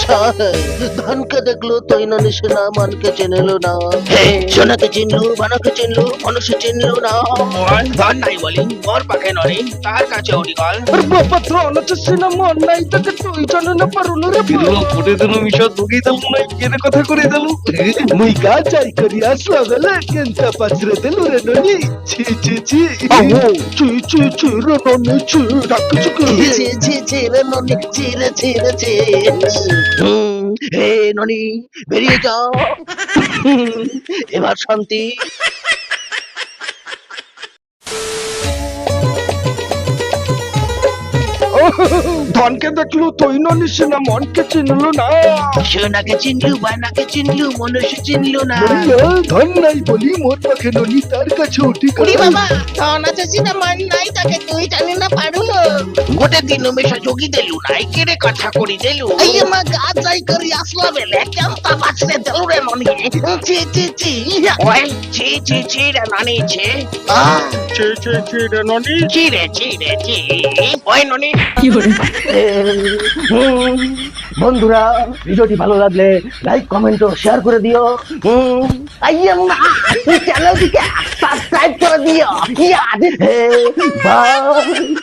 আচ্ছা ধনকে দেখলো তৈ ননি সেনা মনকে চিনলো না, সোনাকে চিনলু বানাকে চিনলু মানুষ চিনলু না। ধন নাই বলি মোর পাখে ননি তার কাছে ওটি গল বাবা ধন আছে না মন নাই তাকে তুই জানে না পারুল রে দিলো কোটে দিলো মিশা দুগি দিলো নাই কেনে কথা করে দিলো মুই গা যাই করি আসলা বেলা কেনটা পাছরে দিলু রে ননি ছি ছি ছি ছি ছি ছি রে ননি ছি ডাকু চুকু ছি ছি ছি রে ননি ছি রে ছি রে ছি। হে ননি বেরিয়ে যাও, এবার শান্তি। ধনকে দেখলু তুই ননি সেনা মনকে চিনলু না, সোনাকে চিনলু বানাকে চিনলু মানুষ চিনলু না। ধন নাই বলি মোর পাখে ননি তার কাছে উঠি ওরে বাবা ধন আছে সিনা মান নাই তাকে তুই জানি না পারুল। গোটে দিন মেশা যোগী দেলু নাই কেড়ে কথা করি দেলু। এই মা গা যাই করি আসলা বেলে কেমতা বাছরে দেলু রে ননি ছি ছি ছি। ওই ছি ছি ছি রে ননি ছি। ছি ছি ছি রে ননি ছি রে ছি রে ছি। ওই ননি বন্ধুরা ভিডিওটি ভালো লাগলে লাইক কমেন্ট ও শেয়ার করে দিও। চ্যানেলটিকে সাবস্ক্রাইব করে দিও। বাই।